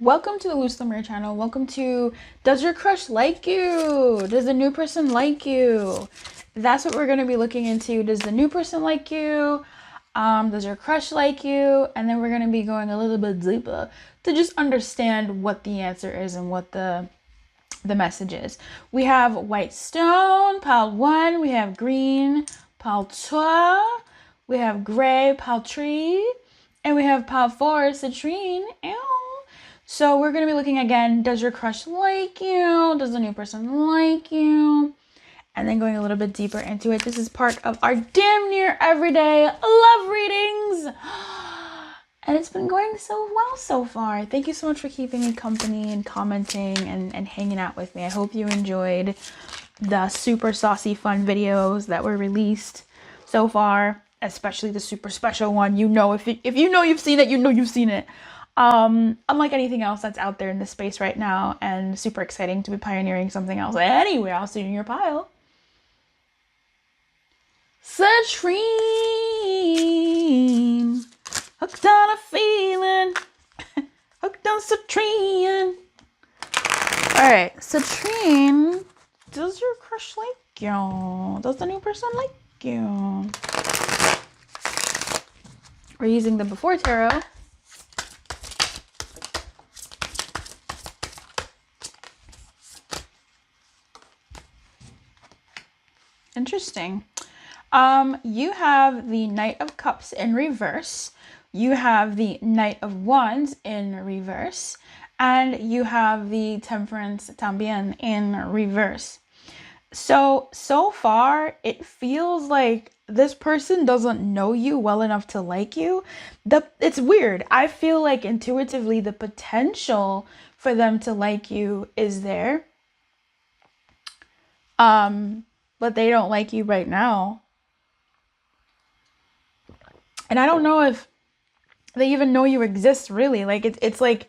Welcome to the Luz Lumire Channel. Welcome to Does Your Crush Like You? Does the new person like you? That's what we're going to be looking into. Does the new person like you? Does your crush like you? And then we're going to be going a little bit deeper to just understand what the answer is and what the message is. We have white stone, pile 1. We have green, pile 2. We have gray, pile 3. And we have pile 4, citrine. Ew. So we're going to be looking again, does your crush like you? Does the new person like you? And then going a little bit deeper into it. This is part of our damn near everyday love readings. And it's been going so well so far. Thank you so much for keeping me company and commenting and hanging out with me. I hope you enjoyed the super saucy fun videos that were released so far, especially the super special one. You know, if you know you've seen it, you know you've seen it. Unlike anything else that's out there in the space right now, and super exciting to be pioneering something else anywhere else in your pile. Citrine, hooked on a feeling, hooked on citrine. All right, citrine, does your crush like you? Does the new person like you? We're using the Before Tarot. Interesting. You have the Knight of Cups in reverse. You have the Knight of Wands in reverse. And you have the Temperance también in reverse. So far, it feels like this person doesn't know you well enough to like you. It's weird. I feel like intuitively the potential for them to like you is there. But they don't like you right now. And I don't know if they even know you exist, really. Like, it's like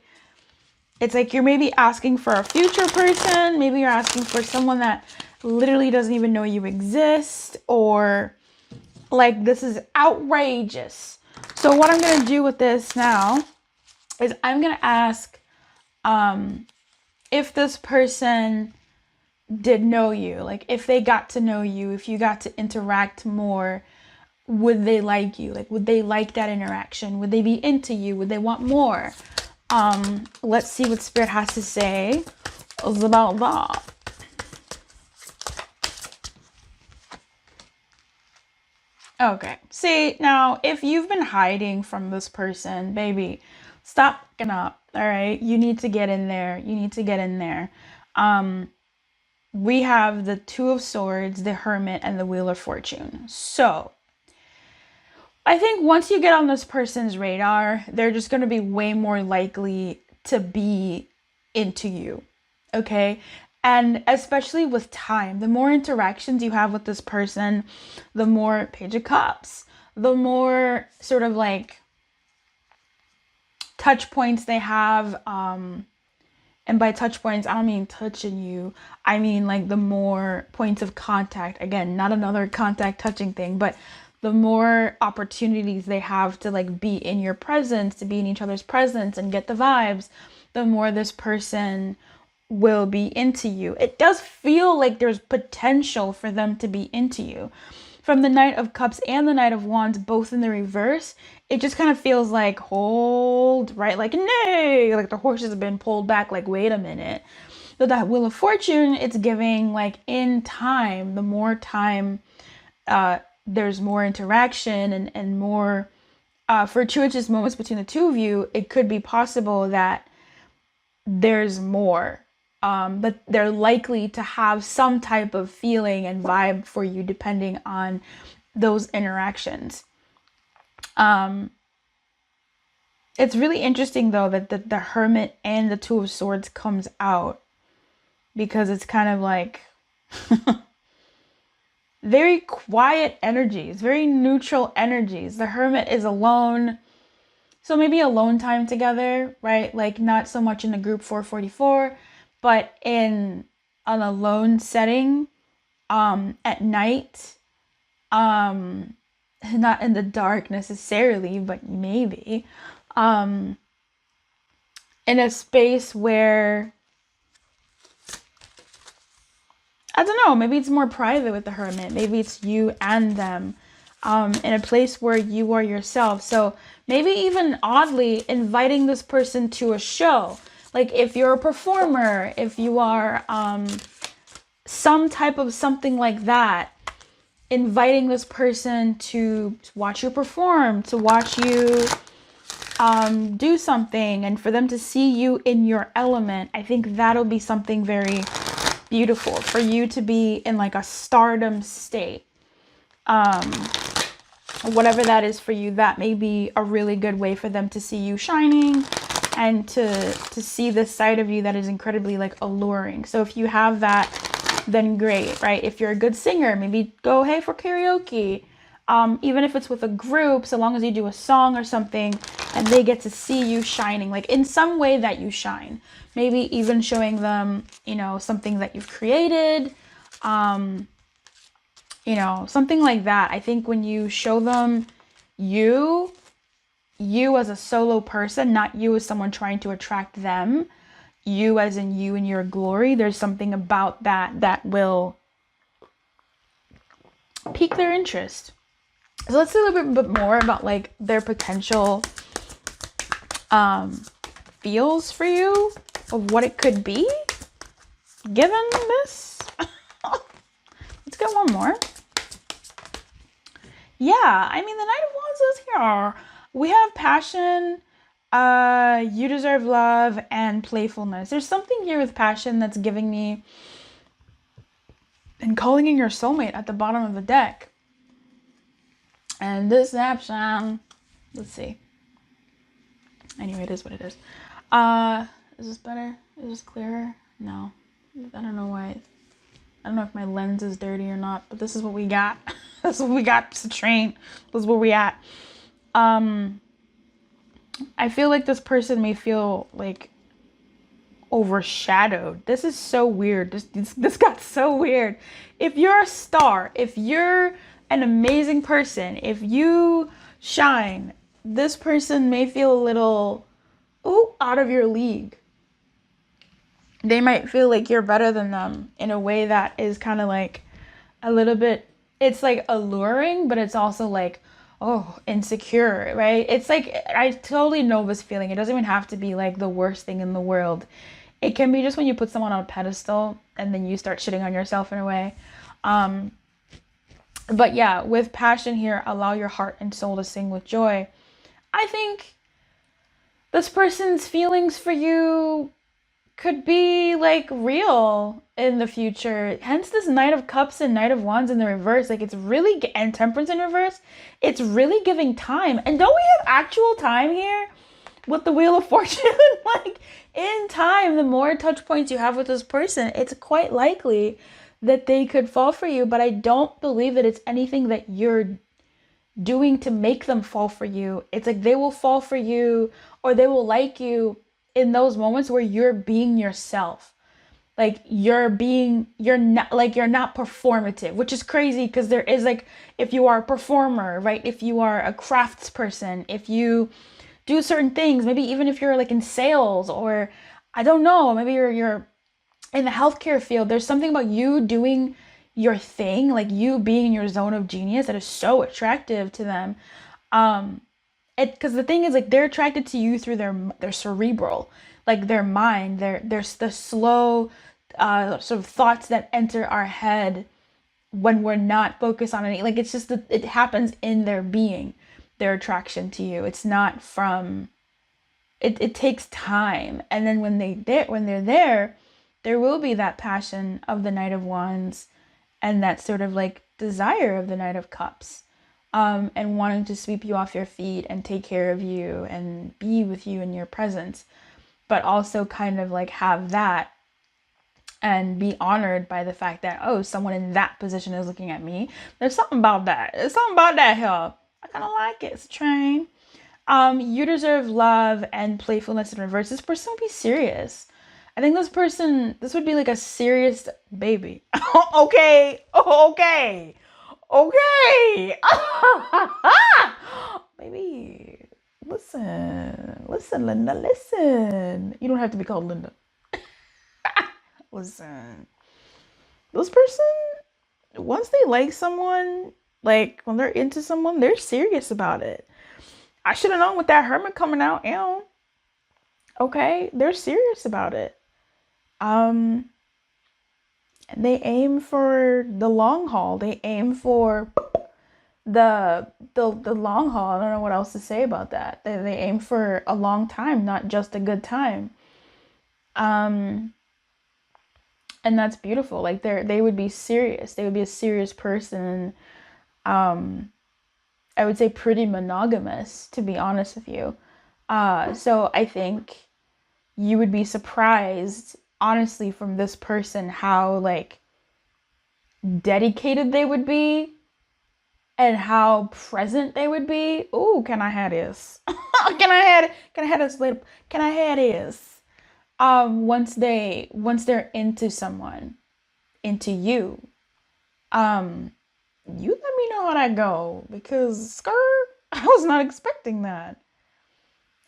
you're maybe asking for a future person. Maybe you're asking for someone that literally doesn't even know you exist, or like, this is outrageous. So what I'm going to do with this now is I'm going to ask if this person did know you, like if they got to know you, if you got to interact more, would they like you? Like, would they like that interaction? Would they be into you? Would they want more? Let's see what Spirit has to say about that. Okay, see, now, if you've been hiding from this person, baby, stop fucking up, all right? You need to get in there. You need to get in there. We have the Two of Swords, the Hermit, and the Wheel of Fortune. So I think once you get on this person's radar, they're just going to be way more likely to be into you, okay? And especially with time, the more interactions you have with this person, the more Page of Cups, the more sort of like touch points they have. And by touch points, I don't mean touching you. I mean like the more points of contact. Again, not another contact touching thing, but the more opportunities they have to like be in your presence, to be in each other's presence and get the vibes, the more this person will be into you. It does feel like there's potential for them to be into you. From the Knight of Cups and the Knight of Wands, both in the reverse, it just kind of feels like, hold, right? Like, nay, like the horses have been pulled back, like, wait a minute. So that Wheel of Fortune, it's giving like in time, the more time, there's more interaction and more fortuitous moments between the two of you, it could be possible that there's more. But they're likely to have some type of feeling and vibe for you depending on those interactions. It's really interesting though that the Hermit and the Two of Swords comes out, because it's kind of like very quiet energies, very neutral energies. The Hermit is alone. So maybe alone time together, right? Like not so much in the group 444, but in an alone setting, at night, not in the dark necessarily, but maybe, in a space where, I don't know, maybe it's more private with the Hermit. Maybe it's you and them, in a place where you are yourself. So maybe even oddly inviting this person to a show. Like if you're a performer, if you are some type of something like that, inviting this person to watch you perform, to watch you do something, and for them to see you in your element. I think that'll be something very beautiful for you to be in like a stardom state. Whatever that is for you, that may be a really good way for them to see you shining and to see this side of you that is incredibly like alluring. So if you have that, then great, right? If you're a good singer, maybe go, hey, for karaoke. Even if it's with a group, so long as you do a song or something and they get to see you shining, like in some way that you shine. Maybe even showing them, you know, something that you've created, you know, something like that. I think when you show them you as a solo person, not you as someone trying to attract them, you as in you in your glory, there's something about that will pique their interest. So let's see a little bit more about like their potential feels for you, of what it could be given this. Let's get one more. Yeah, I mean, the Knight of Wands is here. We have passion, you deserve love, and playfulness. There's something here with passion that's giving me and calling in your soulmate at the bottom of the deck. And deception. Let's see. Anyway, it is what it is. Is this better? Is this clearer? No. I don't know why. I don't know if my lens is dirty or not, but this is what we got. This is what we got, Citrine. This is where we at. I feel like this person may feel like overshadowed. This is so weird. This got so weird. If you're a star, if you're an amazing person, if you shine, this person may feel a little out of your league. They might feel like you're better than them in a way that is kind of like a little bit, it's like alluring, but it's also like, oh, insecure, right? It's like, I totally know this feeling. It doesn't even have to be like the worst thing in the world. It can be just when you put someone on a pedestal and then you start shitting on yourself in a way. But yeah, with passion here, allow your heart and soul to sing with joy. I think this person's feelings for you could be like real in the future. Hence this Knight of Cups and Knight of Wands in the reverse. Like it's really, and Temperance in reverse, it's really giving time. And don't we have actual time here with the Wheel of Fortune? Like in time, the more touch points you have with this person, it's quite likely that they could fall for you. But I don't believe that it's anything that you're doing to make them fall for you. It's like they will fall for you, or they will like you in those moments where you're being yourself. Like you're not performative, which is crazy because there is like, if you are a performer, right? If you are a craftsperson, if you do certain things, maybe even if you're like in sales, or I don't know, maybe you're in the healthcare field, there's something about you doing your thing, like you being in your zone of genius, that is so attractive to them. Because the thing is, like, they're attracted to you through their cerebral, like their mind, there's the slow sort of thoughts that enter our head when we're not focused on any, like it's just that it happens in their being, their attraction to you. It's not from, it takes time. And then when they're there, there will be that passion of the Knight of Wands and that sort of like desire of the Knight of Cups. And wanting to sweep you off your feet and take care of you and be with you in your presence, but also kind of like have that and be honored by the fact that, oh, someone in that position is looking at me. There's something about that. There's something about that here. I kind of like it. It's a train. You deserve love and playfulness in reverse. This person would be serious. I think this would be like a serious baby. Okay. Baby, listen. Listen, Linda, listen. You don't have to be called Linda. Listen. This person, once they like someone, like when they're into someone, they're serious about it. I should have known with that hermit coming out. Ew. Okay, they're serious about it. And they aim for the long haul. They aim for the long haul. I don't know what else to say about that. They aim for a long time, not just a good time. And that's beautiful. Like they would be serious. They would be a serious person. I would say pretty monogamous, to be honest with you. So I think you would be surprised, honestly, from this person, how like dedicated they would be and how present they would be. Ooh, can I have this? Can I have this little, can I have this? Once they're into someone, into you, you let me know how that go, because skirt, I was not expecting that.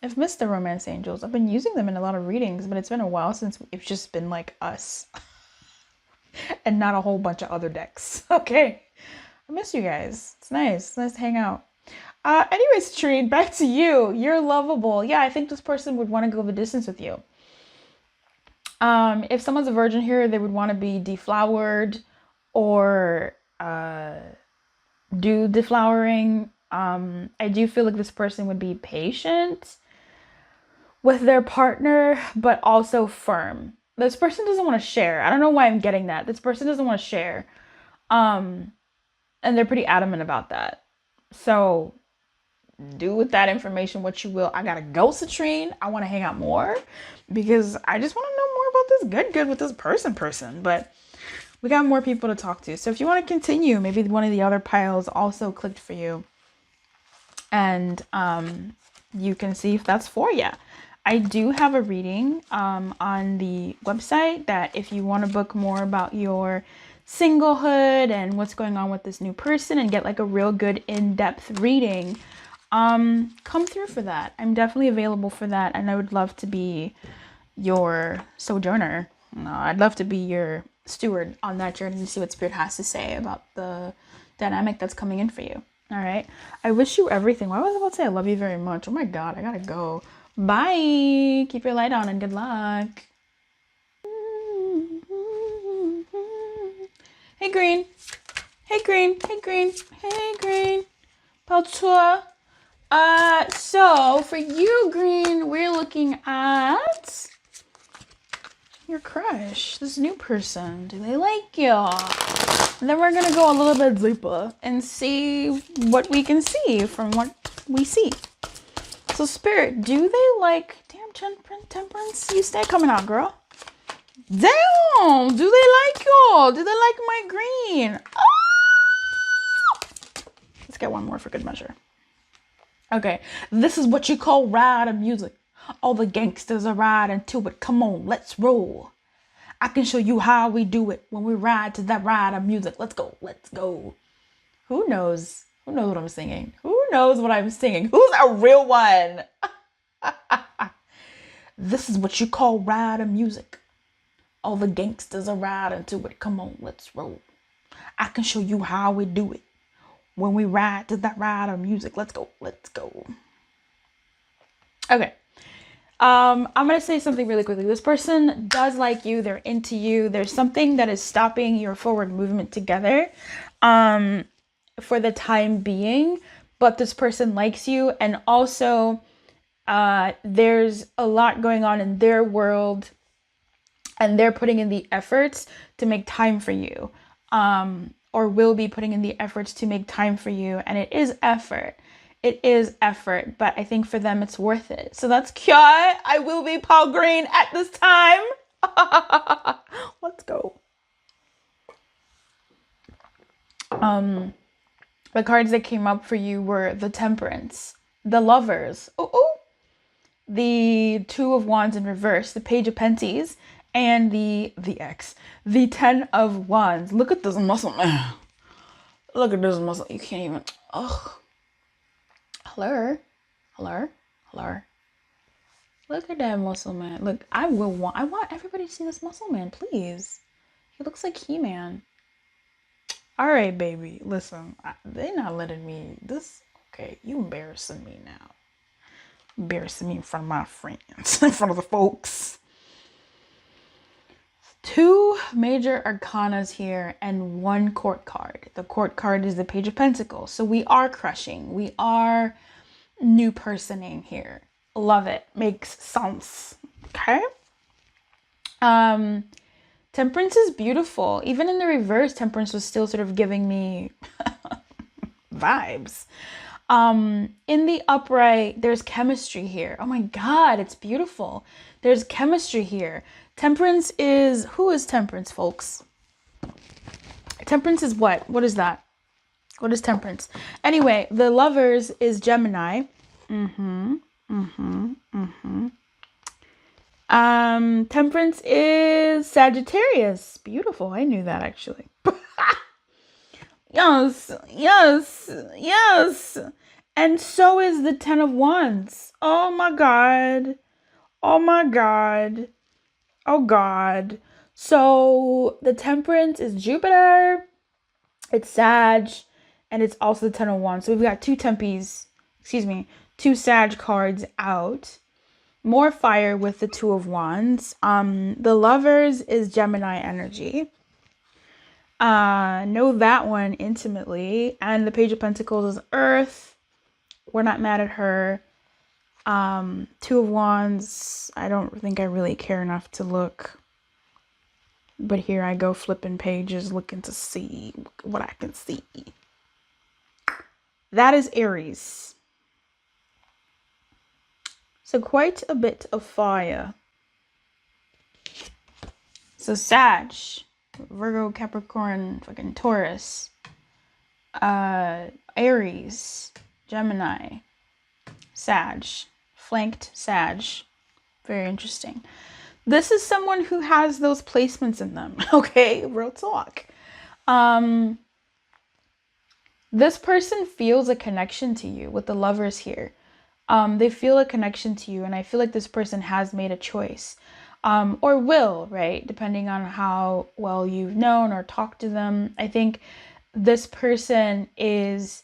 I've missed the romance angels. I've been using them in a lot of readings, but it's been a while since it's just been like us and not a whole bunch of other decks. Okay. I miss you guys. It's nice. It's nice to hang out. Anyways, Citrine, back to you. You're lovable. Yeah, I think this person would want to go the distance with you. If someone's a virgin here, they would want to be deflowered or do deflowering. I do feel like this person would be patient with their partner, but also firm. This person doesn't want to share. I don't know why I'm getting that. This person doesn't want to share. And they're pretty adamant about that. So do with that information what you will. I gotta go, Citrine. I want to hang out more because I just want to know more about this good with this person. But we got more people to talk to. So if you want to continue, maybe one of the other piles also clicked for you. And you can see if that's for you. I do have a reading on the website that if you want to book more about your singlehood and what's going on with this new person and get like a real good in-depth reading, come through for that. I'm definitely available for that, and I would love to be your sojourner. No, I'd love to be your steward on that journey to see what Spirit has to say about the dynamic that's coming in for you. All right. I wish you everything. Why was I about to say I love you very much? Oh my God, I gotta go. Bye. Keep your light on and good luck. Hey, Green. Hey, Green. Hey, Green. Hey, Green. Peltour. So for you, Green, we're looking at your crush, this new person. Do they like you? And then we're gonna go a little bit deeper and see what we can see from what we see. So Spirit, do they like, damn, Temperance, you stay coming out, girl. Damn, do they like you? Do they like my green? Oh! Let's get one more for good measure. Okay, this is what you call ride music. All the gangsters are riding to it. Come on, let's roll. I can show you how we do it when we ride to that ride of music. Let's go, let's go. Who knows? Who knows what I'm singing? Who knows what I'm singing? Who's a real one? This is what you call ride of music. All the gangsters are riding to it. Come on, let's roll. I can show you how we do it when we ride to that ride of music. Let's go, let's go. Okay. I'm going to say something really quickly. This person does like you. They're into you. There's something that is stopping your forward movement together for the time being. But this person likes you. And also, there's a lot going on in their world. And they're putting in the efforts to make time for you. Or will be putting in the efforts to make time for you. And it is effort. It is effort, but I think for them it's worth it. So that's cute. I will be Paul Green at this time. Let's go. The cards that came up for you were the Temperance, the Lovers, the Two of Wands in reverse, the Page of Penties, and the X, the Ten of Wands. Look at this muscle, man. Look at this muscle. You can't even. Ugh. Hello. color. Look at that muscle man. Look, I want everybody to see this muscle man, please. He looks like He-Man. All right, baby. Listen, they're not letting me this. Okay, you embarrassing me now. Embarrassing me in front of my friends, in front of the folks. 2 major arcanas here and 1 court card. The court card is the Page of Pentacles. So we are crushing. We are new personing here. Love it. Makes sense. Okay. Temperance is beautiful. Even in the reverse, Temperance was still sort of giving me vibes. In the upright, there's chemistry here. Oh my God, it's beautiful. There's chemistry here. Temperance is, who is Temperance, folks? Temperance is what? What is that? What is Temperance? Anyway, the Lovers is Gemini. Temperance is Sagittarius. Beautiful. I knew that actually. Yes, yes, yes. And so is the 10 of Wands. Oh my God. Oh my God. Oh God. So the Temperance is Jupiter, it's Sag, and it's also the 10 of Wands. So we've got 2 2 Sag cards out. More fire with the 2 of Wands. The Lovers is Gemini energy. Know that one intimately. And the Page of Pentacles is Earth. We're not mad at her. 2 of Wands. I don't think I really care enough to look. But here I go flipping pages looking to see what I can see. That is Aries. So quite a bit of fire. So Sag, Virgo, Capricorn, fucking Taurus, Aries, Gemini, Sag, flanked Sag. Very interesting. This is someone who has those placements in them. Okay, real talk. This person feels a connection to you with the Lovers here. They feel a connection to you, and I feel like this person has made a choice, or will, right? Depending on how well you've known or talked to them. I think this person is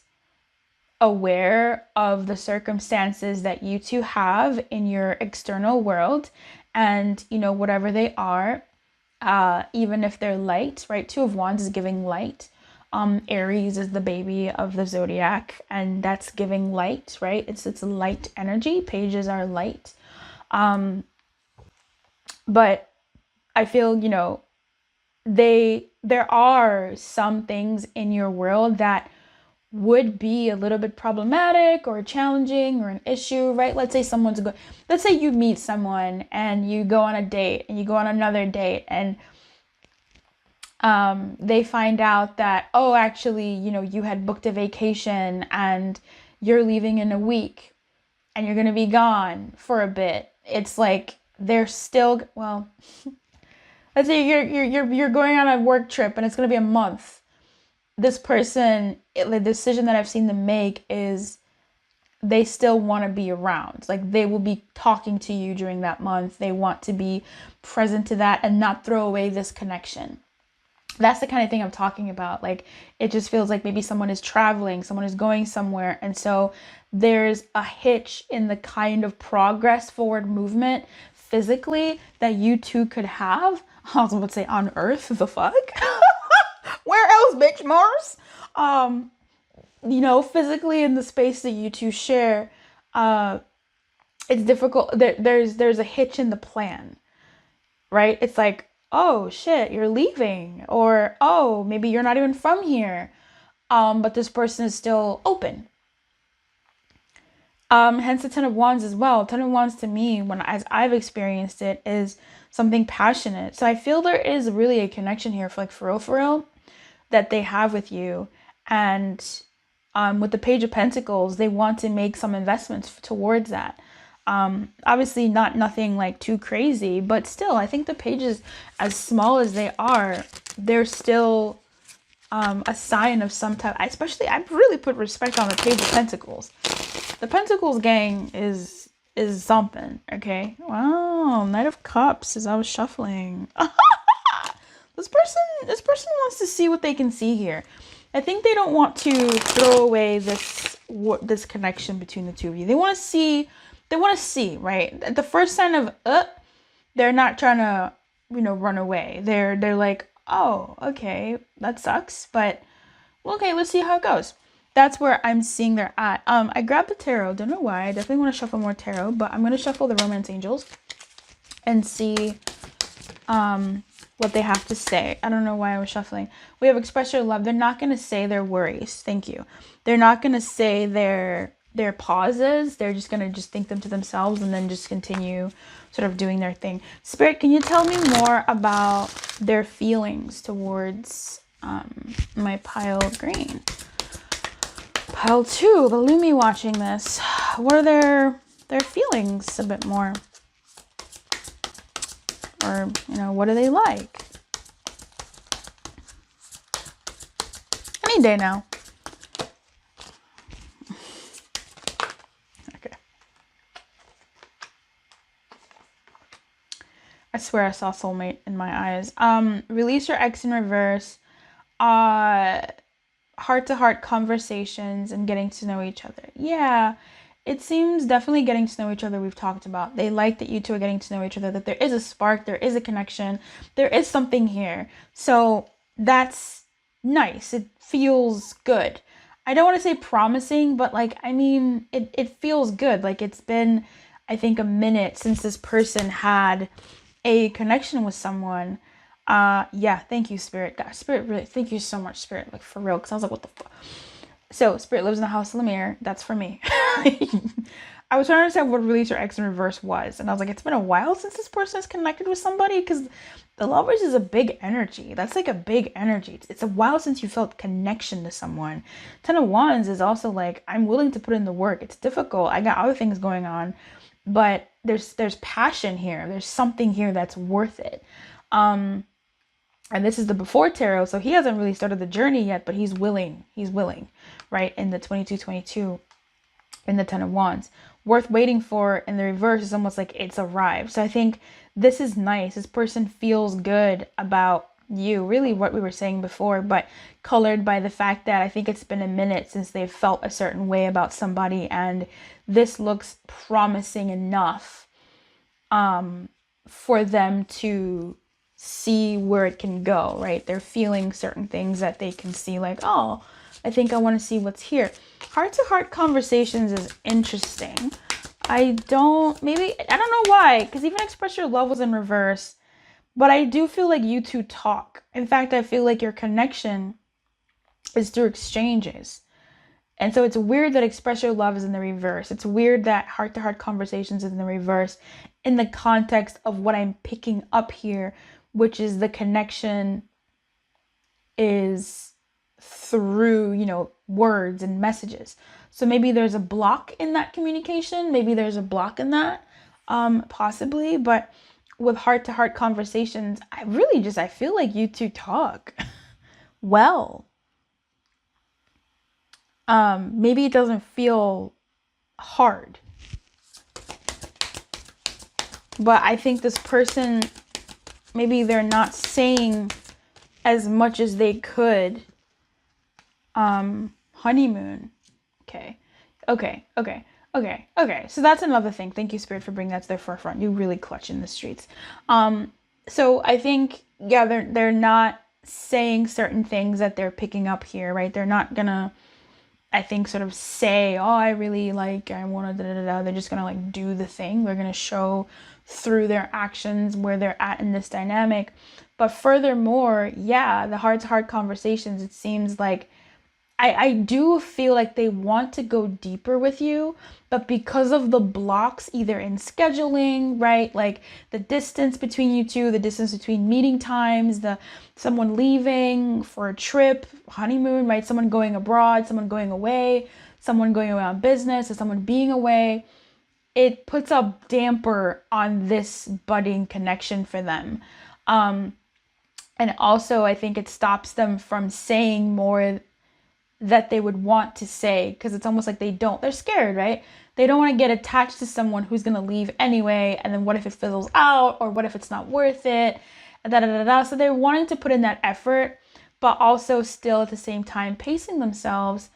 aware of the circumstances that you two have in your external world, and you know, whatever they are, even if they're light, right? 2 of Wands is giving light. Aries is the baby of the zodiac, and that's giving light, right? It's light energy. Pages are light. But I feel, you know, there are some things in your world that would be a little bit problematic or challenging or an issue, right? Let's say let's say you meet someone and you go on a date and you go on another date, and they find out that, oh, actually, you know, you had booked a vacation and you're leaving in a week and you're going to be gone for a bit. It's like they're still, well, let's say you're going on a work trip and it's going to be a month. This person, the decision that I've seen them make is they still want to be around. Like, they will be talking to you during that month. They want to be present to that and not throw away this connection. That's the kind of thing I'm talking about. Like, it just feels like maybe someone is traveling, someone is going somewhere. And so there's a hitch in the kind of progress, forward movement physically that you two could have. I was about to say on Earth, the fuck? Where else, bitch? Mars? You know, physically in the space that you two share, it's difficult. There's a hitch in the plan, right? It's like, oh shit, you're leaving, or oh, maybe you're not even from here, but this person is still open. Hence the 10 of Wands as well. 10 of Wands to me, as I've experienced it, is something passionate. So I feel there is really a connection here for real, that they have with you. And with the Page of Pentacles, they want to make some investments towards that. Obviously nothing like too crazy, but still, I think the pages, as small as they are, they're still a sign of some type. Especially, I really put respect on the Page of Pentacles. The Pentacles gang is is something, okay? Wow, Knight of Cups as I was shuffling. This person wants to see what they can see here. I think they don't want to throw away this connection between the two of you. They want to see, right? At the first sign of they're not trying to, run away. They're like, "Oh, okay, that sucks, but okay, let's see how it goes." That's where I'm seeing they're at. I grabbed the tarot. Don't know why. I definitely want to shuffle more tarot, but I'm going to shuffle the romance angels and see what they have to say. I don't know why I was shuffling. We have express your love. They're not going to say their worries. Thank you. They're not going to say their pauses. They're just going to just think them to themselves and then just continue sort of doing their thing. Spirit, can you tell me more about their feelings towards my pile green? Pile 2, the Lumi watching this. What are their feelings a bit more? Or, what do they like? Any day now. Okay. I swear I saw soulmate in my eyes. Release your ex in reverse. Heart-to-heart conversations and getting to know each other. Yeah. It seems definitely getting to know each other we've talked about. They like that you two are getting to know each other, that there is a spark, there is a connection, there is something here. So that's nice. It feels good. I don't want to say promising, but it feels good. Like it's been, I think, a minute since this person had a connection with someone. Yeah, thank you, Spirit. God, Spirit, really, thank you so much, Spirit. Like for real, because I was like, what the fuck? So, Spirit lives in the house of Lumiere. That's for me. I was trying to understand what release your ex in reverse was. And I was like, it's been a while since this person has connected with somebody because the Lovers is a big energy. That's like a big energy. It's a while since you felt connection to someone. Ten of Wands is also like, I'm willing to put in the work. It's difficult. I got other things going on. But there's passion here. There's something here that's worth it. And this is the before tarot, so he hasn't really started the journey yet, but he's willing. He's willing, right? In the 22-22, in the Ten of Wands. Worth waiting for in the reverse is almost like it's arrived. So I think this is nice. This person feels good about you. Really what we were saying before, but colored by the fact that I think it's been a minute since they've felt a certain way about somebody. And this looks promising enough for them to see where it can go, right? They're feeling certain things that they can see like, oh, I think I want to see what's here. Heart-to-heart conversations is interesting. I don't know why, because even express your love was in reverse, but I do feel like you two talk. In fact, I feel like your connection is through exchanges. And so it's weird that express your love is in the reverse. It's weird that heart-to-heart conversations is in the reverse in the context of what I'm picking up here, which is the connection is through, words and messages. So maybe there's a block in that communication. Maybe there's a block in that, possibly. But with heart-to-heart conversations, I feel like you two talk well. Maybe it doesn't feel hard. But I think this person, maybe they're not saying as much as they could. Honeymoon. Okay. So that's another thing. Thank you, Spirit, for bringing that to the forefront. You really clutch in the streets. So I think, yeah, they're not saying certain things that they're picking up here, right? They're not gonna, I think, sort of say, oh, I want to da-da-da-da. They're just gonna do the thing. They're gonna show through their actions where they're at in this dynamic. But furthermore, yeah, the heart-to-heart conversations, it seems like I do feel like they want to go deeper with you, but because of the blocks, either in scheduling, right? Like the distance between you two, the distance between meeting times, someone leaving for a trip, honeymoon, right? Someone going abroad, someone going away, someone going away on business, or someone being away. It puts a damper on this budding connection for them. And also I think it stops them from saying more that they would want to say, because it's almost like they're scared, right? They don't want to get attached to someone who's going to leave anyway, and then what if it fizzles out, or what if it's not worth it, da da da da. So they're wanting to put in that effort, but also still at the same time pacing themselves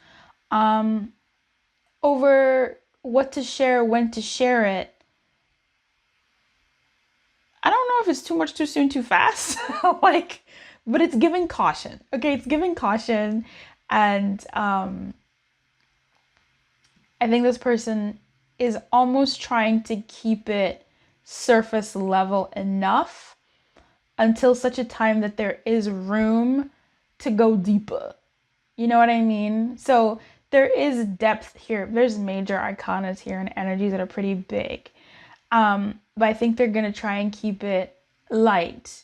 over what to share, when to share it. I don't know if it's too much, too soon, too fast, but it's giving caution. Okay, it's giving caution. And I think this person is almost trying to keep it surface level enough until such a time that there is room to go deeper. You know what I mean? So there is depth here. There's major arcanas here and energies that are pretty big. But I think they're going to try and keep it light,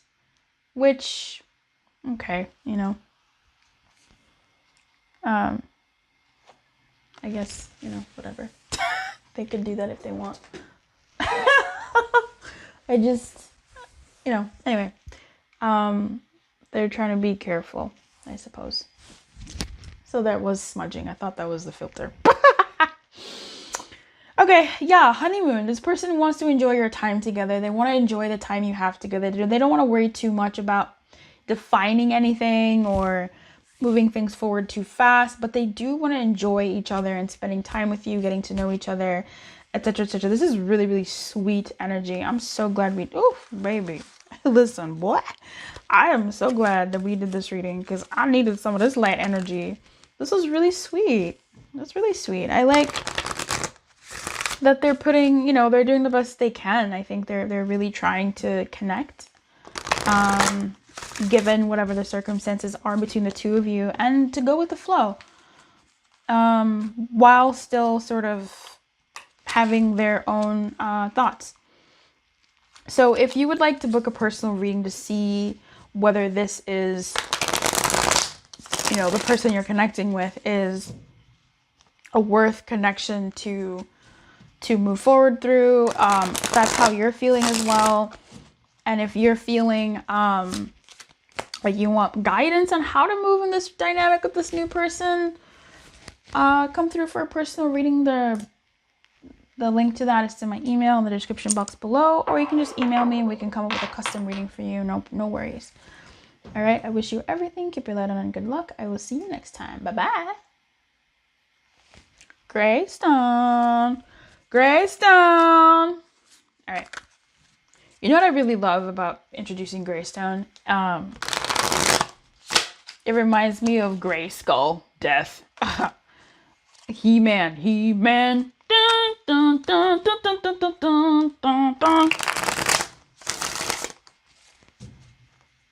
which, okay, you know. I guess, you know, whatever. They could do that if they want. I just, you know, anyway. They're trying to be careful, I suppose. So that was smudging. I thought that was the filter. Okay, yeah, honeymoon. This person wants to enjoy your time together. They want to enjoy the time you have together. They don't want to worry too much about defining anything or moving things forward too fast, but they do want to enjoy each other and spending time with you, getting to know each other, etc., etc. This is really, really sweet energy. I'm so glad baby. Listen, boy, I am so glad that we did this reading because I needed some of this light energy. This was really sweet. That's really sweet. I like that they're putting, you know, they're doing the best they can. I think they're really trying to connect, given whatever the circumstances are between the two of you, and to go with the flow, while still sort of having their own thoughts. So if you would like to book a personal reading to see whether this is, you know, the person you're connecting with is a worth connection to move forward through, if that's how you're feeling as well, and if you're feeling like you want guidance on how to move in this dynamic with this new person, come through for a personal reading. The link to that is in my email in the description box below, or you can just email me and we can come up with a custom reading for you. No worries. All right, I wish you everything. Keep your light on and good luck. I will see you next time. Bye-bye. Greystone. All right. You know what I really love about introducing Greystone? It reminds me of Grayskull, death. He-Man. Dun, dun, dun, dun, dun, dun, dun, dun, dun, dun.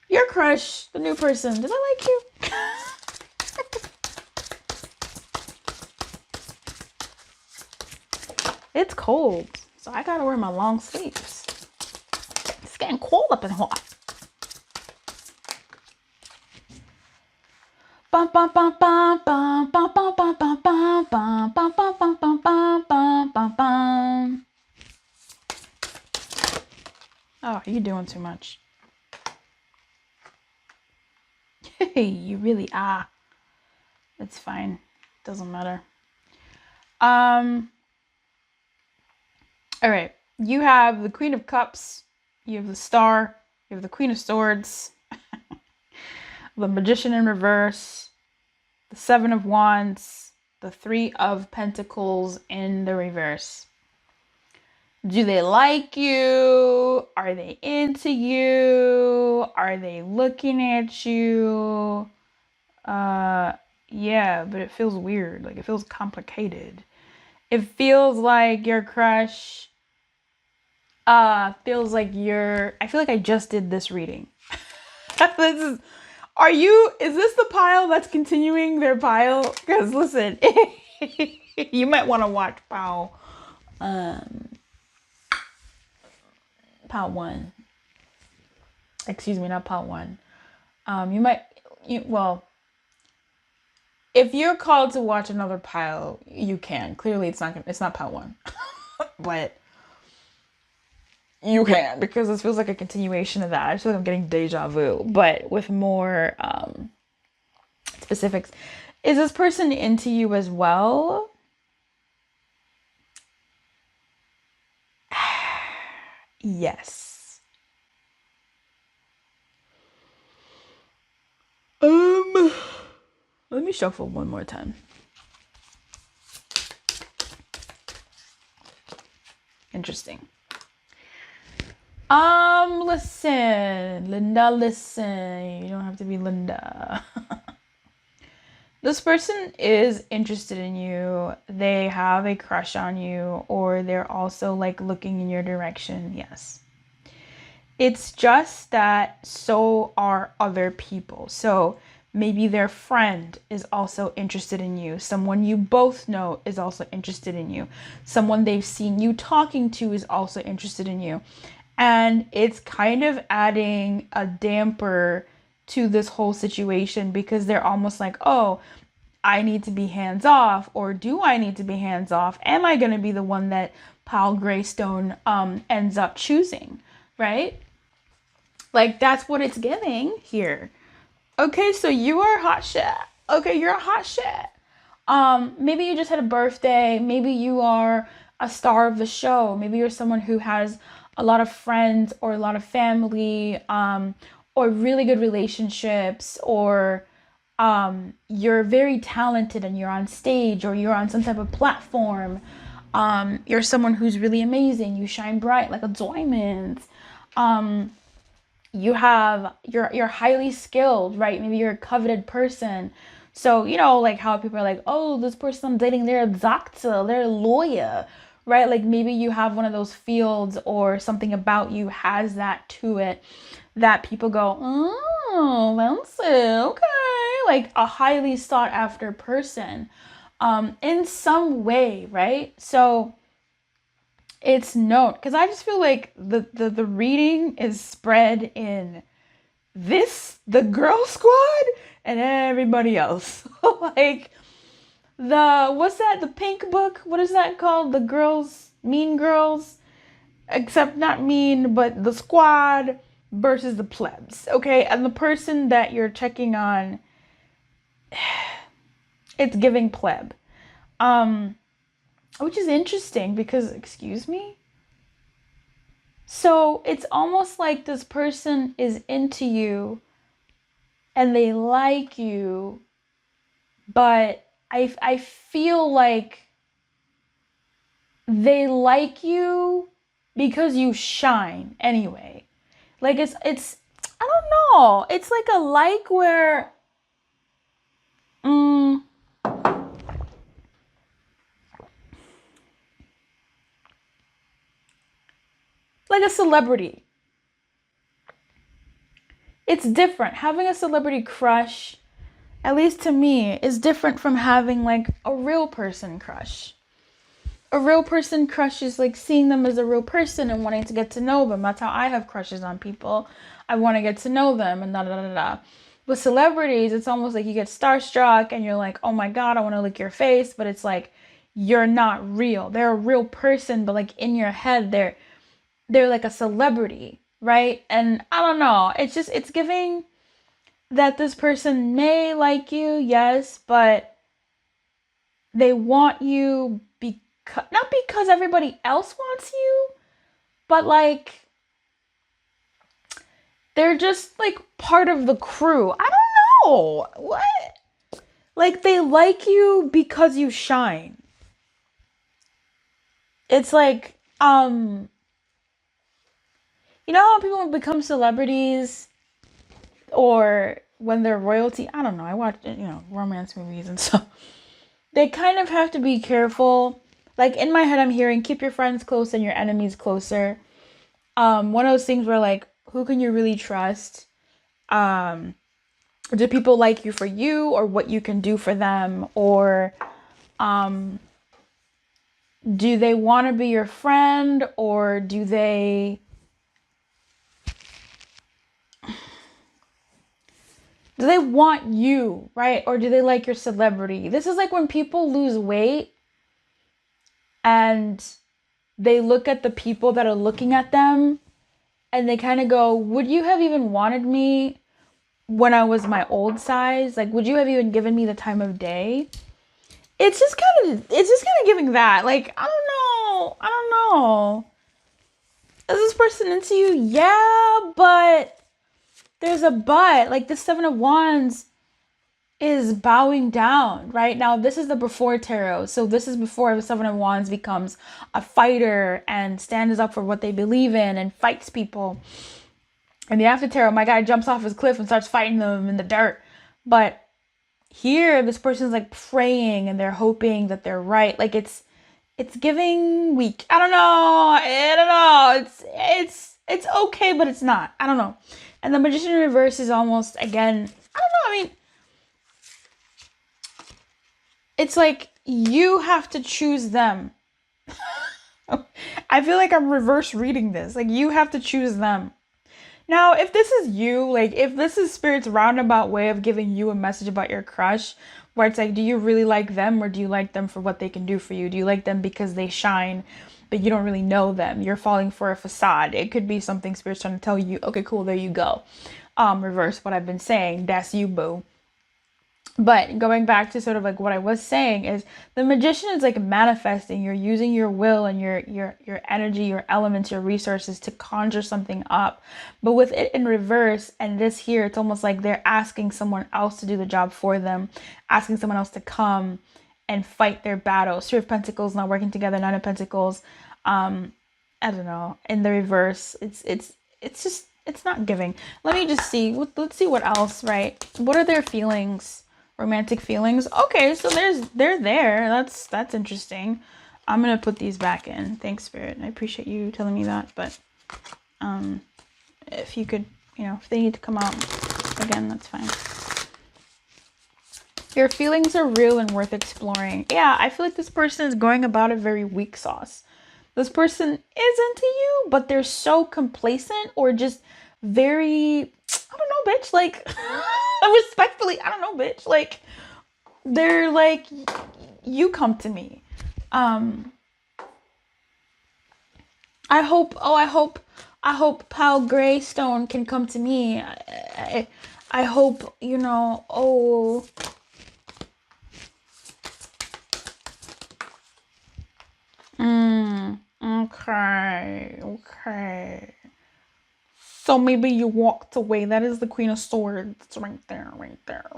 Your crush, the new person. Did I like you? It's cold, so I gotta wear my long sleeves. It's getting cold up in here. Bum bum bum bum bum bum bum bum bum bum bum bum bum bum bum bum bum bum. Oh, you're doing too much. Hey, you really are. It's fine. Doesn't matter. All right, you have the Queen of Cups, you have the Star, you have the Queen of Swords, the Magician in reverse, the Seven of Wands, the Three of Pentacles in the reverse. Do they like you? Are they into you? Are they looking at you? Yeah, but it feels weird. Like, it feels complicated. It feels like your crush feels like I feel like I just did this reading. Is this the pile that's continuing their pile? Because listen, you might want to watch pile 1. Excuse me, not pile 1. If you're called to watch another pile, you can. Clearly it's not pile 1. But you can, because this feels like a continuation of that. I feel like I'm getting deja vu, but with more specifics. Is this person into you as well? Yes. Let me shuffle one more time. Interesting. Listen, Linda, listen. You don't have to be Linda. This person is interested in you. They have a crush on you, or they're also like looking in your direction. Yes. It's just that so are other people. So maybe their friend is also interested in you. Someone you both know is also interested in you. Someone they've seen you talking to is also interested in you. And it's kind of adding a damper to this whole situation because they're almost like, oh, I need to be hands off, or do I need to be hands off? Am I going to be the one that Pal Greystone ends up choosing, right? Like, that's what it's giving here. Okay, so you are hot shit. Okay, you're a hot shit. Maybe you just had a birthday. Maybe you are a star of the show. Maybe you're someone who has a lot of friends or a lot of family, or really good relationships, or you're very talented and you're on stage or you're on some type of platform. You're someone who's really amazing. You shine bright like a diamond. You're highly skilled, right? Maybe you're a coveted person. So, you know, like how people are like, oh, this person I'm dating, they're a doctor, they're a lawyer, right? Like maybe you have one of those fields or something about you has that to it that people go, oh, that's it, okay. Like a highly sought after person in some way, right? So it's known, because I just feel like the reading is spread in the girl squad and everybody else. Like what's that, the pink book, what is that called, the girls, mean girls, except not mean, but the squad versus the plebs. Okay, and the person that you're checking on, it's giving pleb, which is interesting because, excuse me, so it's almost like this person is into you and they like you, but I feel like they like you because you shine anyway. Like it's I don't know. It's like a like where like a celebrity. It's different. Having a celebrity crush, at least to me, is different from having like a real person crush. A real person crush is like seeing them as a real person and wanting to get to know them. That's how I have crushes on people. I want to get to know them and da da da da. With celebrities, it's almost like you get starstruck and you're like, oh my God, I want to lick your face. But it's like, you're not real. They're a real person, but like in your head, they're like a celebrity, right? And I don't know. It's giving that this person may like you, yes, but they want you not because everybody else wants you, but like they're just like part of the crew. I don't know. What? Like they like you because you shine. It's like, you know how people become celebrities or when they're royalty? I don't know. I watch, romance movies and stuff. They kind of have to be careful. Like in my head, I'm hearing keep your friends close and your enemies closer. One of those things where like, who can you really trust? Do people like you for you or what you can do for them? Or do they want to be your friend, or do they want you, right? Or do they like your celebrity? This is like when people lose weight and they look at the people that are looking at them and they kind of go, would you have even wanted me when I was my old size, like, would you have even given me the time of day? It's just kind of giving that. Like, I don't know. Is this person into you? Yeah, but there's a but. Like, the Seven of Wands is bowing down right now. This is the before tarot. So this is before the Seven of Wands becomes a fighter and stands up for what they believe in and fights people. And the after tarot, my guy jumps off his cliff and starts fighting them in the dirt. But here, this person's like praying and they're hoping that they're right. Like, it's giving weak. I don't know. It's okay, but it's not. I don't know. And the Magician in reverse is almost, again, I don't know. I mean, it's like you have to choose them. I feel like I'm reverse reading this. Like, you have to choose them. Now, if this is you, like, if this is Spirit's roundabout way of giving you a message about your crush, where it's like, do you really like them, or do you like them for what they can do for you? Do you like them because they shine, but you don't really know them? You're falling for a facade. It could be something Spirit's trying to tell you. Okay, cool, there you go. Reverse what I've been saying. That's you, boo. But going back to sort of like what I was saying is the Magician is like manifesting. You're using your will and your energy, your elements, your resources to conjure something up. But with it in reverse and this here, it's almost like they're asking someone else to do the job for them, asking someone else to come and fight their battle. Three of Pentacles not working together, Nine of Pentacles. I don't know. In the reverse, it's just, it's not giving. Let me just see. Let's see what else, right? What are their feelings? Romantic feelings. Okay, so they're there. That's interesting. I'm gonna put these back in. Thanks, Spirit. I appreciate you telling me that. But if you could, if they need to come out again, that's fine. Your feelings are real and worth exploring. Yeah, I feel like this person is going about it very weak sauce. This person is into you, but they're so complacent or just very, I don't know, bitch, like, respectfully, I don't know, bitch, like, they're like, you come to me. I hope Pal Greystone can come to me. I hope, okay. So maybe you walked away. That is the Queen of Swords right there, right there.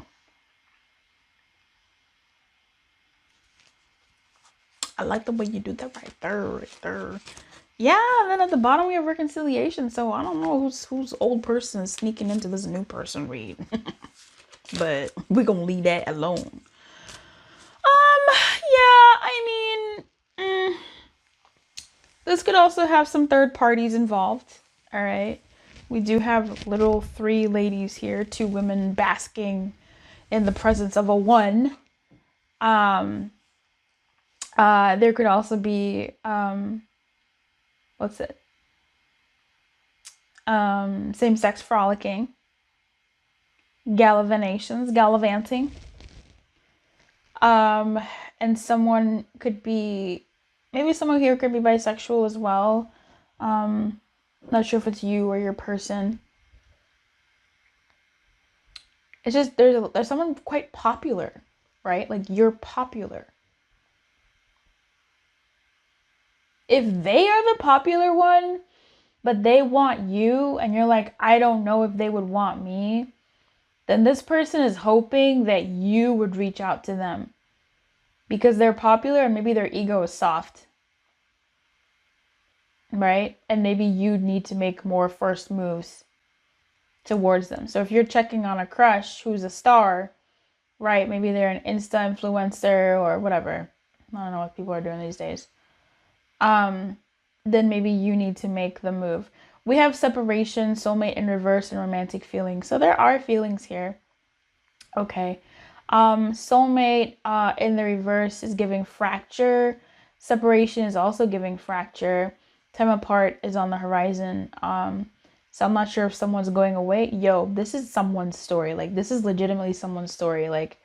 I like the way you do that right there, right there. Yeah, and then at the bottom we have reconciliation. So I don't know whose old person is sneaking into this new person read. But we're gonna leave that alone. Yeah, I mean, this could also have some third parties involved. All right. We do have little 3 ladies here, 2 women basking in the presence of a 1. There could also be, same-sex frolicking, gallivanting. And someone could be, maybe someone here could be bisexual as well. Not sure if it's you or your person. It's just there's someone quite popular, right? Like, you're popular. If they are the popular one, but they want you, and you're like, I don't know if they would want me, then this person is hoping that you would reach out to them because they're popular and maybe their ego is soft. Right? And maybe you need to make more first moves towards them. So if you're checking on a crush who's a star, right? Maybe they're an Insta influencer or whatever. I don't know what people are doing these days. Then maybe you need to make the move. We have separation, soulmate in reverse, and romantic feelings. So there are feelings here. Okay. Soulmate in the reverse is giving fracture. Separation is also giving fracture. Time apart is on the horizon. So I'm not sure if someone's going away. Yo, this is someone's story. Like, this is legitimately someone's story. Like,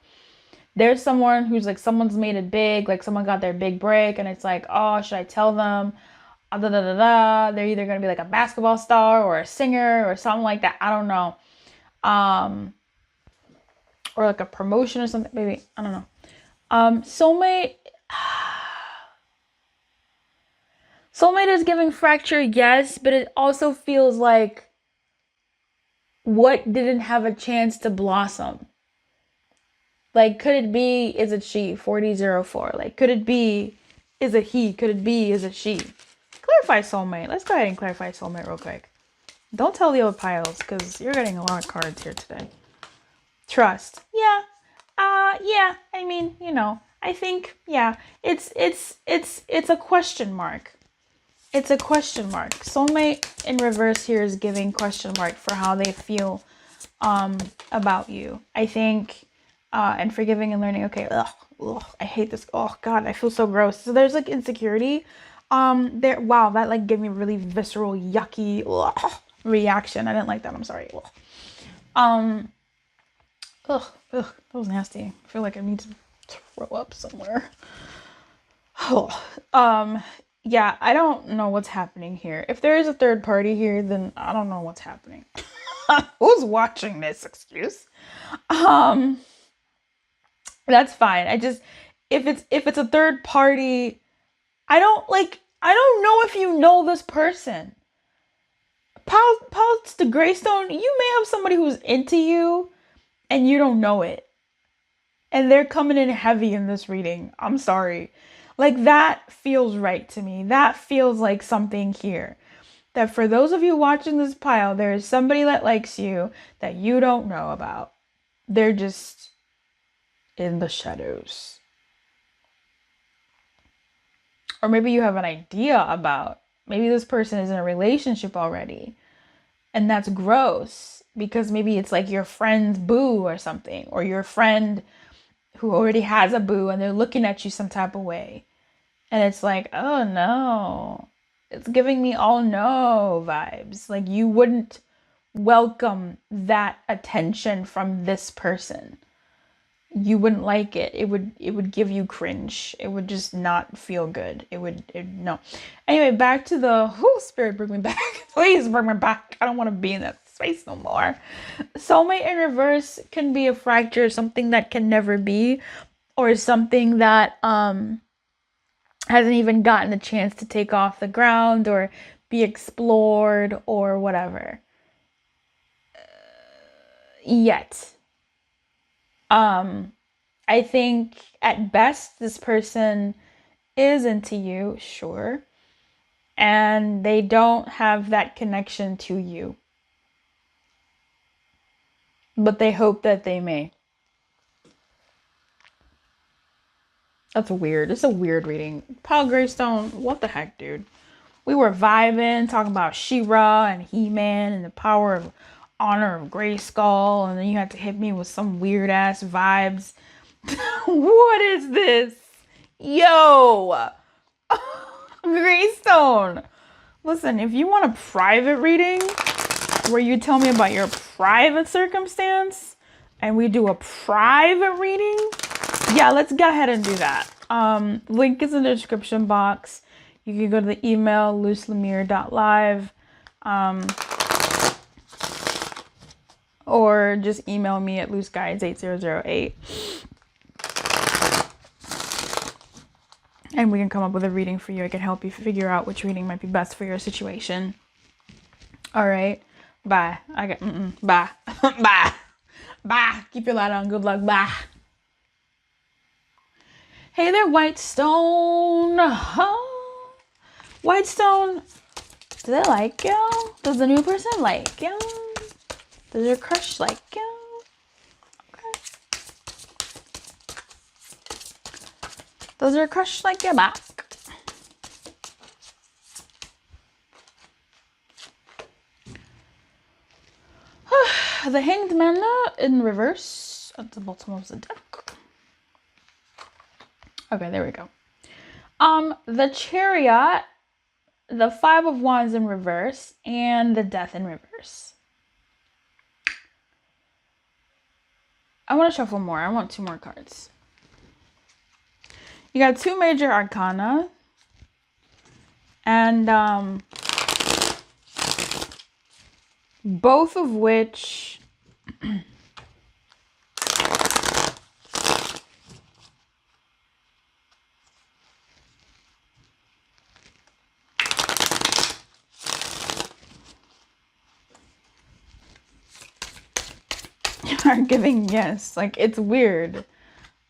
there's someone who's like, someone's made it big. Like, someone got their big break. And it's like, oh, should I tell them? They're either going to be like a basketball star or a singer or something like that. I don't know. Or like a promotion or something, maybe, I don't know. Soulmate is giving fracture, yes, but it also feels like what didn't have a chance to blossom. Like, could it be, is it she, 4004? Like, could it be, is it he? Could it be, is it she? Clarify soulmate. Let's go ahead and clarify soulmate real quick. Don't tell the old piles, because you're getting a lot of cards here today. Trust. Yeah. Yeah. I mean, you know, I think, yeah, it's a question mark. It's a question mark. Soulmate in reverse here is giving question mark for how they feel about you. I think, and forgiving and learning. Okay, I hate this. Oh God, I feel so gross. So there's like insecurity. There. Wow, that like gave me a really visceral, yucky reaction. I didn't like that. I'm sorry. That was nasty. I feel like I need to throw up somewhere. Yeah, I don't know what's happening here. If there is a third party here, then I don't know what's happening. Who's watching this? Excuse. That's fine. I just, if it's a third party, I don't know if you know this person. Pals to Greystone, you may have somebody who's into you and you don't know it. And they're coming in heavy in this reading. I'm sorry. Like, that feels right to me. That feels like something here. That for those of you watching this pile, there is somebody that likes you that you don't know about. They're just in the shadows. Or maybe you have an idea about, maybe this person is in a relationship already. And that's gross. Because maybe it's like your friend's boo or something. Or your friend who already has a boo and they're looking at you some type of way. And it's like, oh no. It's giving me all no vibes. Like, you wouldn't welcome that attention from this person. You wouldn't like it. It would give you cringe. It would just not feel good. No. Anyway, back to the spirit, bring me back. Please bring me back. I don't want to be in that space no more. Soulmate in reverse can be a fracture, something that can never be, or something that hasn't even gotten a chance to take off the ground or be explored or whatever yet. I think at best this person is into you, sure, and they don't have that connection to you, but they hope that they may. That's weird. It's a weird reading. Pal Greystone, what the heck, dude? We were vibing, talking about She-Ra and He-Man and the power of honor of Grayskull, and then you had to hit me with some weird ass vibes. What is this? Yo! Greystone! Listen, if you want a private reading where you tell me about your private circumstance and we do a private reading, yeah, let's go ahead and do that. Link is in the description box. You can go to the email lucelumire.live, or just email me at looseguides8008. And we can come up with a reading for you. I can help you figure out which reading might be best for your situation. All right. Bye. Bye. Bye. Bye. Keep your light on. Good luck. Bye. Hey there, Whitestone. Whitestone, do they like you? Does the new person like you? Does your crush like you? Okay. Does your crush like you back? The Hanged Man in reverse at the bottom of the deck. Okay, there we go. The Chariot, the Five of Wands in reverse, and the Death in reverse. I want to shuffle more. I want 2 more cards. You got 2 major arcana. And both of which Are giving yes. Like, it's weird.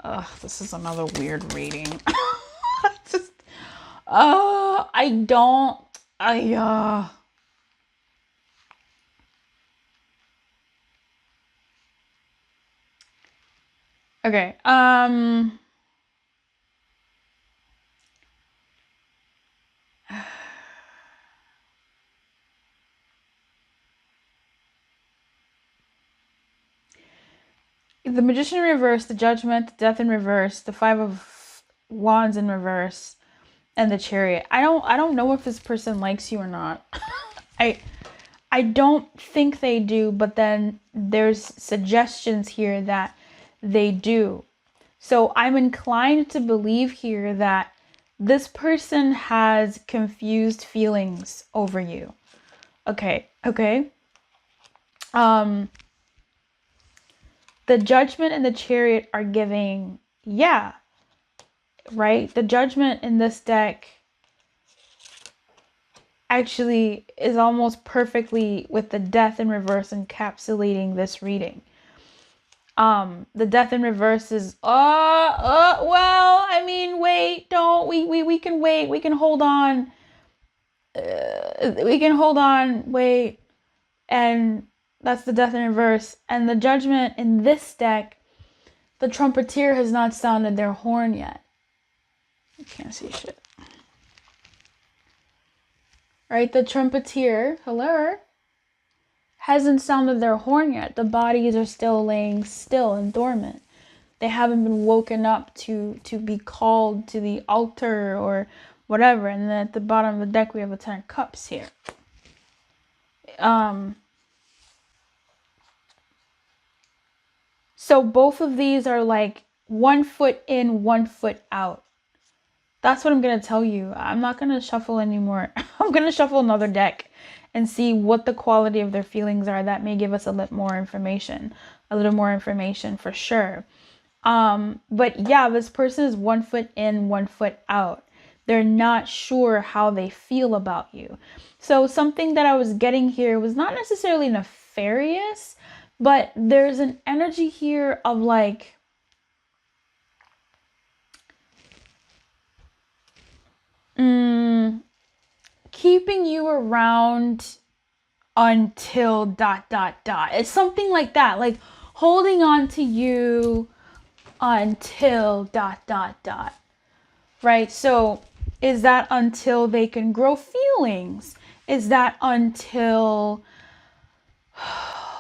Ugh, this is another weird reading. Just, I don't, okay, the Magician in reverse, the Judgment, the Death in reverse, the Five of Wands in reverse, and the Chariot. I don't know if this person likes you or not. I don't think they do, but then there's suggestions here that they do. So I'm inclined to believe here that this person has confused feelings over you. Okay. The Judgment and the Chariot are giving, yeah, right? The Judgment in this deck actually is almost perfectly with the Death in reverse encapsulating this reading. The Death in reverse is, well, I mean, wait, don't, we can wait, we can hold on, wait, and that's the Death in reverse. And the Judgment in this deck, the Trumpeter has not sounded their horn yet. You can't see shit. Right, the Trumpeter, hello, hasn't sounded their horn yet. The bodies are still laying still and dormant. They haven't been woken up to be called to the altar or whatever. And then at the bottom of the deck, we have a 10 of Cups here. So both of these are like 1 foot in, 1 foot out. That's what I'm going to tell you. I'm not going to shuffle anymore. I'm going to shuffle another deck and see what the quality of their feelings are. That may give us a little more information for sure. But yeah, this person is 1 foot in, 1 foot out. They're not sure how they feel about you. So something that I was getting here was not necessarily nefarious, but there's an energy here of like, keeping you around until ... It's something like that, like holding on to you until ... Right? So is that until they can grow feelings? Is that until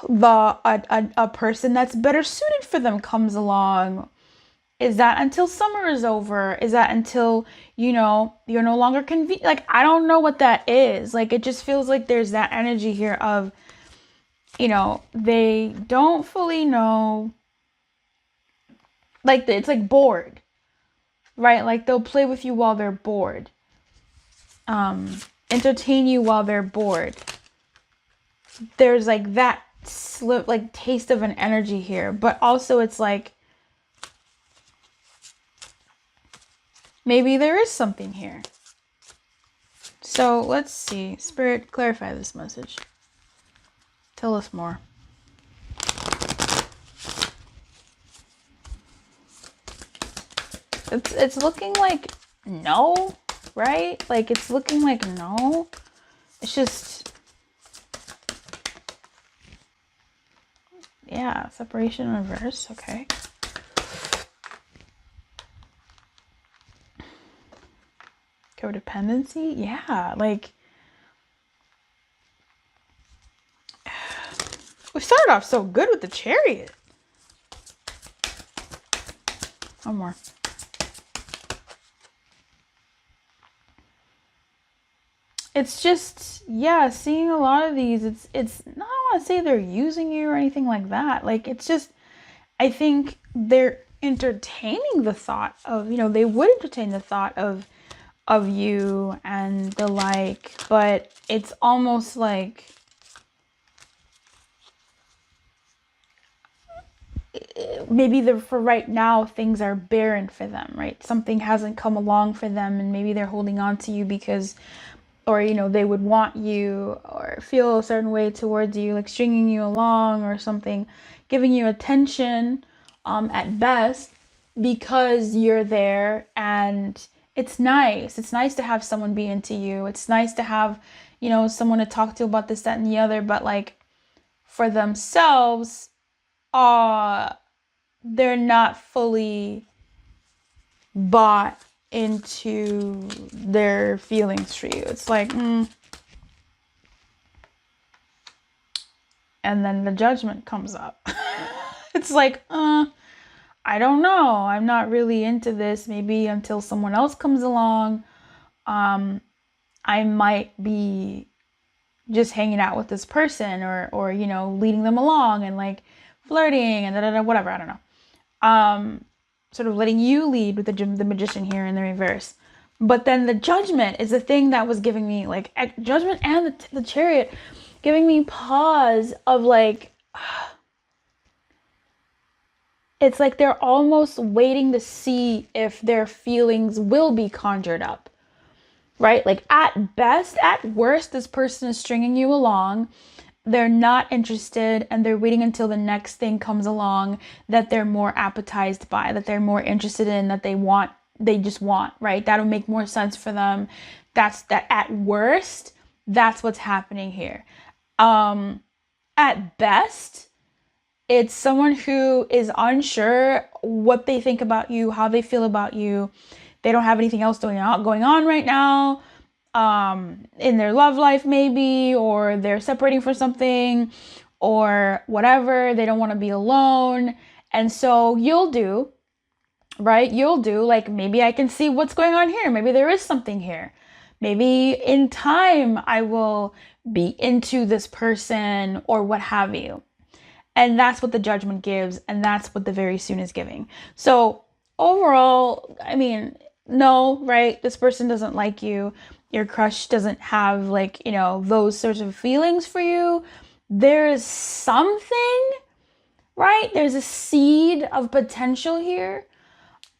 a person that's better suited for them comes along? Is that until summer is over? Is that until, you're no longer convenient? Like, I don't know what that is. Like, it just feels like there's that energy here of, they don't fully know. Like, it's like bored, right? Like, they'll play with you while they're bored. Entertain you while they're bored. There's like that taste of an energy here. But also it's like, maybe there is something here. So let's see. Spirit, clarify this message. Tell us more. It's looking like no, right? Like, it's looking like no. It's just, yeah, separation in reverse. Okay. Codependency, yeah, like we started off so good with the Chariot. One more. It's just, yeah, seeing a lot of these, it's I don't want to say they're using you or anything like that. Like, it's just, I think they're entertaining the thought of, they would entertain the thought of you and the like, but it's almost like maybe for right now, things are barren for them, right? Something hasn't come along for them, and maybe they're holding on to you because, or, you know, they would want you or feel a certain way towards you, like stringing you along or something, giving you attention, at best, because you're there. And it's nice. It's nice to have someone be into you. It's nice to have, you know, someone to talk to about this, that, and the other. But like for themselves, they're not fully bought into their feelings for you. It's like, and then the judgment comes up. It's like, I don't know. I'm not really into this. Maybe until someone else comes along, I might be just hanging out with this person, or you know, leading them along and like flirting and da da da, whatever. I don't know. Sort of letting you lead with the magician here in the reverse. But then the judgment is the thing that was giving me like judgment, and the chariot giving me pause of like, it's like they're almost waiting to see if their feelings will be conjured up, right? Like at best, at worst, this person is stringing you along. They're not interested, and they're waiting until the next thing comes along that they're more appetized by, that they're more interested in, that they just want, right? That'll make more sense for them. That at worst, that's what's happening here. At best, it's someone who is unsure what they think about you, how they feel about you. They don't have anything else going on right now. In their love life maybe, or they're separating for something or whatever. They don't want to be alone. And so you'll do, right? You'll do like, maybe I can see what's going on here. Maybe there is something here. Maybe in time I will be into this person or what have you. And that's what the judgment gives. And that's what the very soon is giving. So overall, I mean, no, right? This person doesn't like you. Your crush doesn't have like, you know, those sorts of feelings for you. There's something, right? There's a seed of potential here.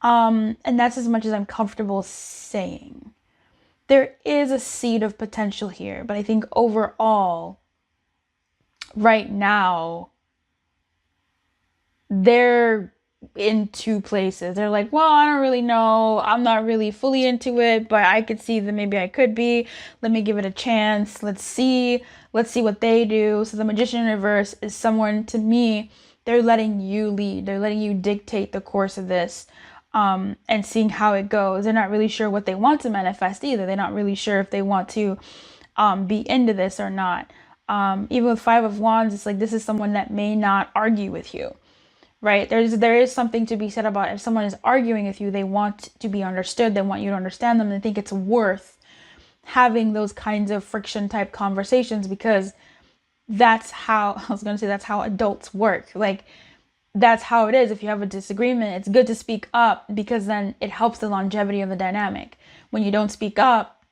And that's as much as I'm comfortable saying. There is a seed of potential here, but I think overall, right now, they're in two places. They're like, well, I don't really know. I'm not really fully into it, but I could see that maybe I could be. Let me give it a chance. Let's see what they do. So the magician in reverse is someone, to me, they're letting you lead. They're letting you dictate the course of this, and seeing how it goes. They're not really sure what they want to manifest either. They're not really sure if they want to be into this or not. Even with Five of Wands, it's like this is someone that may not argue with you. Right? There is something to be said about if someone is arguing with you, they want to be understood. They want you to understand them. They think it's worth having those kinds of friction type conversations, because that's how, I was going to say, that's how adults work. Like, that's how it is. If you have a disagreement, it's good to speak up, because then it helps the longevity of the dynamic. When you don't speak up,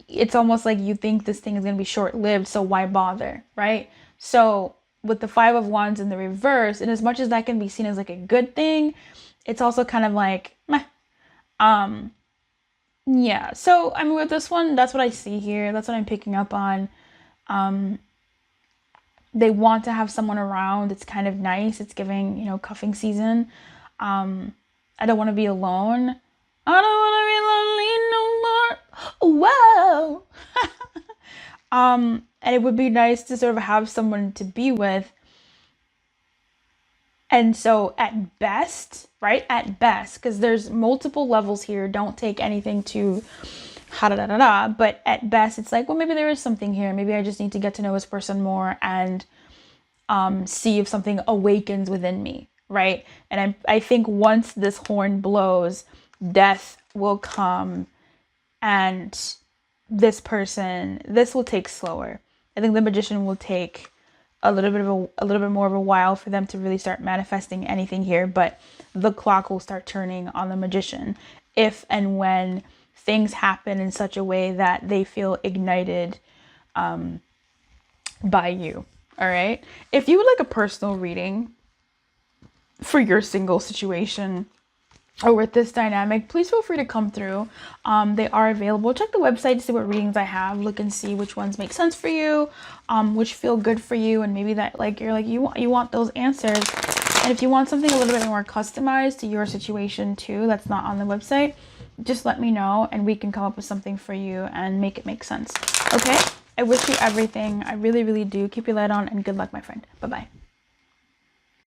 it's almost like you think this thing is going to be short-lived, so why bother, right? So with the Five of Wands in the reverse, and as much as that can be seen as like a good thing, it's also kind of like, meh. Yeah. So, I mean, with this one, that's what I see here. That's what I'm picking up on. They want to have someone around. It's kind of nice. It's giving, you know, cuffing season. I don't want to be alone. I don't want to be lonely no more. Whoa. And it would be nice to sort of have someone to be with. And so at best, right? At best, because there's multiple levels here. Don't take anything to but at best, it's like, well, maybe there is something here. Maybe I just need to get to know this person more and see if something awakens within me, right? And I think once this horn blows, death will come, and this will take slower. I think the magician will take a little bit more of a while for them to really start manifesting anything here, but the clock will start turning on the magician if and when things happen in such a way that they feel ignited by you. All right. If you would like a personal reading, for your single situation or with this dynamic, please feel free to come through. They are available. Check the website to see what readings I have. Look and see which ones make sense for you, which feel good for you, and maybe that like you want those answers. And if you want something a little bit more customized to your situation too, that's not on the website, just let me know and we can come up with something for you and make it make sense. Okay? I wish you everything. I really, really do. Keep your light on and good luck, my friend. Bye-bye.